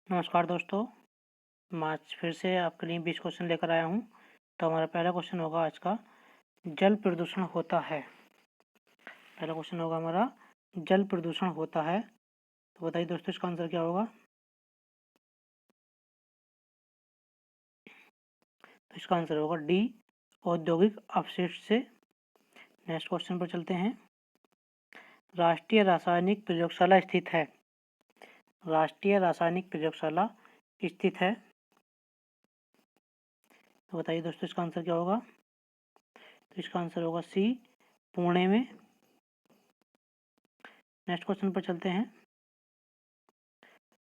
नमस्कार दोस्तों, मैं आज फिर से आपके लिए 20 क्वेश्चन लेकर आया हूँ। तो हमारा पहला क्वेश्चन होगा आज का, जल प्रदूषण होता है। पहला क्वेश्चन होगा हमारा, जल प्रदूषण होता है। तो बताइए दोस्तों इसका आंसर क्या होगा। तो इसका आंसर होगा डी, औद्योगिक अपशिष्ट से। नेक्स्ट क्वेश्चन पर चलते हैं। राष्ट्रीय रासायनिक प्रयोगशाला स्थित है। राष्ट्रीय रासायनिक प्रयोगशाला स्थित है। तो बताइए दोस्तों इसका आंसर क्या होगा। तो इसका आंसर होगा सी, पुणे में। नेक्स्ट क्वेश्चन पर चलते हैं।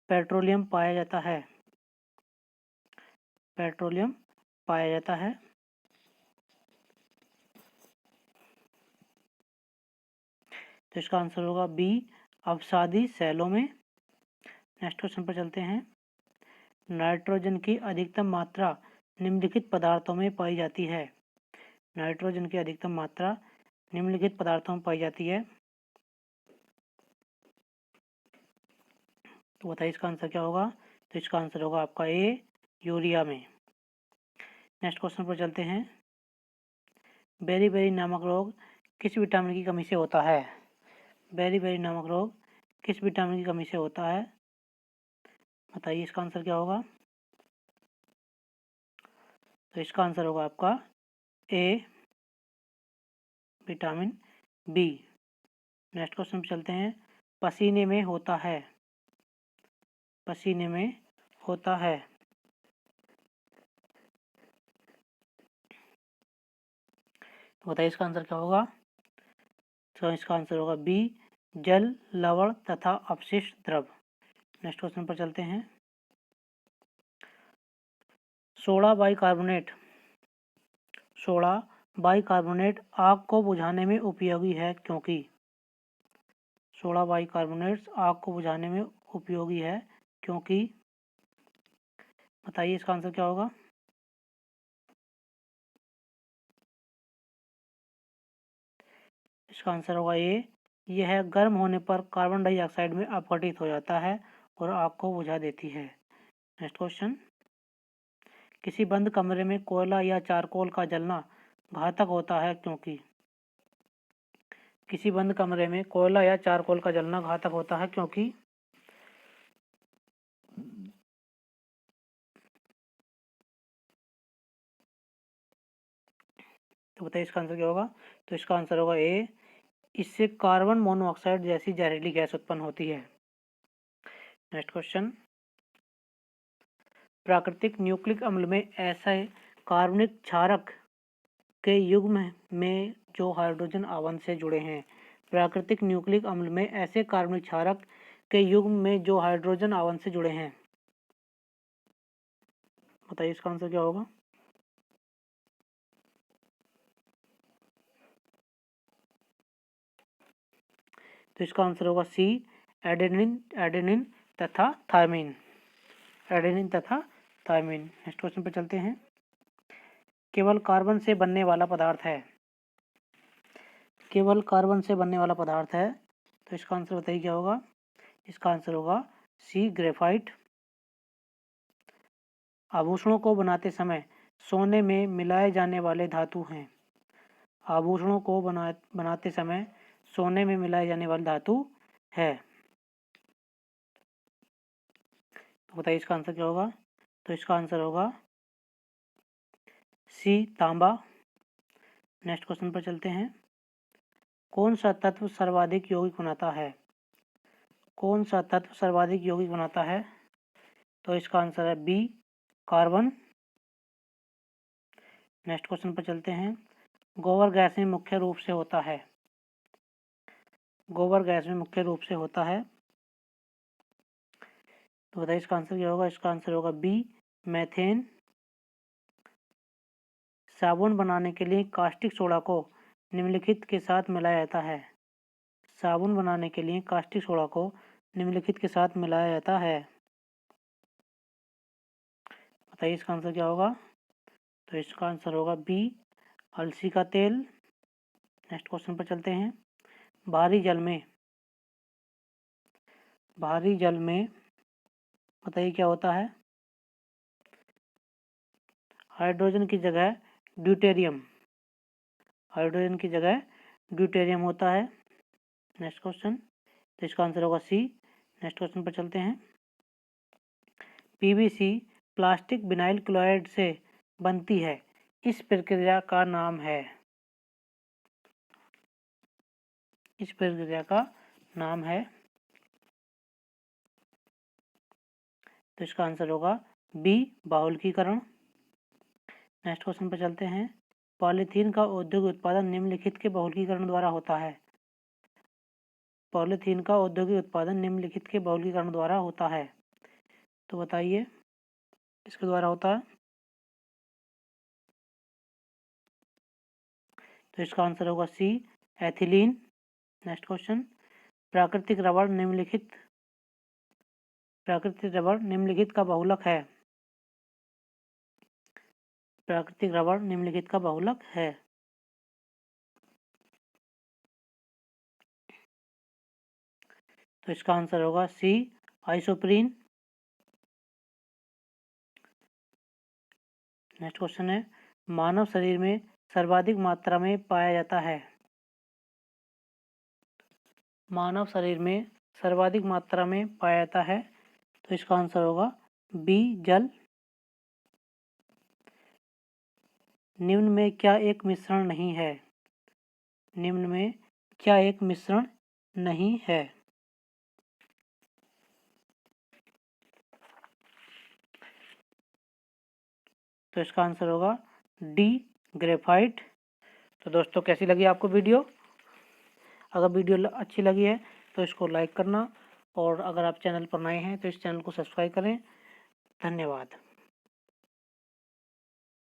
पेट्रोलियम पाया जाता है। पेट्रोलियम पाया जाता है। तो इसका आंसर होगा बी, अवसादी सैलों में। नेक्स्ट क्वेश्चन पर चलते हैं। नाइट्रोजन की अधिकतम मात्रा निम्नलिखित पदार्थों में पाई जाती है। नाइट्रोजन की अधिकतम मात्रा निम्नलिखित पदार्थों में पाई जाती है। तो बताइए इसका आंसर क्या होगा। तो इसका आंसर होगा आपका ए, यूरिया में। नेक्स्ट क्वेश्चन पर चलते हैं। बेरी नामक रोग किस विटामिन की कमी से होता है। बेरी नामक रोग किस विटामिन की कमी से होता है। बताइए इसका आंसर क्या होगा। तो इसका आंसर होगा आपका ए, विटामिन बी। नेक्स्ट क्वेश्चन पे चलते हैं। पसीने में होता है। पसीने में होता है। तो बताइए इसका आंसर क्या होगा। तो इसका आंसर होगा बी, जल, लवण तथा अपशिष्ट द्रव। नेक्स्ट क्वेश्चन पर चलते हैं। सोडा बाइकार्बोनेट आग को बुझाने में उपयोगी है क्योंकि। सोडा बाइकार्बोनेट आग को बुझाने में उपयोगी है क्योंकि। बताइए इसका आंसर क्या होगा। इसका आंसर होगा ए, यह गर्म होने पर कार्बन डाइऑक्साइड में अपघटित हो जाता है और आग को बुझा देती है। Next question. किसी बंद कमरे में कोयला या चारकोल का जलना घातक होता है क्योंकि। किसी बंद कमरे में कोयला या चारकोल का जलना घातक होता है क्योंकि। तो बताइए इसका आंसर क्या होगा। तो इसका आंसर होगा ए, इससे कार्बन मोनोऑक्साइड जैसी जहरीली गैस उत्पन्न होती है। Next question. प्राकृतिक न्यूक्लिक अम्ल में ऐसे कार्बनिक क्षारक के युग्म में जो हाइड्रोजन आवन से जुड़े हैं। प्राकृतिक न्यूक्लिक अम्ल में ऐसे कार्बनिक क्षारक के युग्म में जो हाइड्रोजन आवन से जुड़े हैं। बताइए इसका आंसर क्या होगा। तो इसका आंसर होगा सी, एडेनिन तथा थायमिन। एडेनिन तथा थायमिन। नेक्स्ट क्वेश्चन पर चलते हैं। केवल कार्बन से बनने वाला पदार्थ है। केवल कार्बन से बनने वाला पदार्थ है। तो इसका आंसर बताइए क्या होगा। इसका आंसर होगा सी, ग्रेफाइट। आभूषणों को बनाते समय सोने में मिलाए जाने वाले धातु हैं। आभूषणों को बनाते समय सोने में मिलाए जाने वाली धातु है। तो बताइए इसका आंसर क्या होगा। तो इसका आंसर होगा सी, तांबा। नेक्स्ट क्वेश्चन पर चलते हैं। कौन सा तत्व सर्वाधिक यौगिक बनाता है। कौन सा तत्व सर्वाधिक यौगिक बनाता है। तो इसका आंसर है बी, कार्बन। नेक्स्ट क्वेश्चन पर चलते हैं। गोबर गैस में मुख्य रूप से होता है। गोबर गैस में मुख्य रूप से होता है। तो बताइए इसका आंसर क्या होगा। इसका आंसर होगा बी, मेथेन। साबुन बनाने के लिए कास्टिक सोडा को निम्नलिखित के साथ मिलाया जाता है। साबुन बनाने के लिए कास्टिक सोडा को निम्नलिखित के साथ मिलाया जाता है। बताइए इसका आंसर क्या होगा। तो इसका आंसर होगा बी, अलसी का तेल। नेक्स्ट क्वेश्चन पर चलते हैं। भारी जल में बताइए क्या होता है। हाइड्रोजन की जगह ड्यूटेरियम, हाइड्रोजन की जगह ड्यूटेरियम होता है। नेक्स्ट क्वेश्चन, तो इसका आंसर होगा सी। नेक्स्ट क्वेश्चन पर चलते हैं। पीवीसी प्लास्टिक विनाइल क्लोराइड से बनती है, इस प्रक्रिया का नाम है, इस प्रक्रिया का नाम है। तो इसका आंसर होगा बी, बाहुल्कीकरण। नेक्स्ट क्वेश्चन पर चलते हैं। पॉलीथीन का औद्योगिक उत्पादन निम्नलिखित के बहुलकीकरण द्वारा होता है। पॉलीथीन का औद्योगिक उत्पादन निम्नलिखित के बहुलकीकरण द्वारा होता है। तो बताइए किसके द्वारा होता है। तो इसका आंसर होगा सी, एथिलीन। नेक्स्ट क्वेश्चन, प्राकृतिक रबड़ निम्नलिखित का बहुलक है। प्राकृतिक रबड़ निम्नलिखित का बहुलक है। तो इसका आंसर होगा सी, आइसोप्रीन। नेक्स्ट क्वेश्चन है, मानव शरीर में सर्वाधिक मात्रा में पाया जाता है। मानव शरीर में सर्वाधिक मात्रा में पाया जाता है। तो इसका आंसर होगा बी, जल। निम्न में क्या एक मिश्रण नहीं है। निम्न में क्या एक मिश्रण नहीं है। तो इसका आंसर होगा डी, ग्रेफाइट। तो दोस्तों कैसी लगी आपको वीडियो। अगर वीडियो अच्छी लगी है तो इसको लाइक करना, और अगर आप चैनल पर नए हैं तो इस चैनल को सब्सक्राइब करें। धन्यवाद।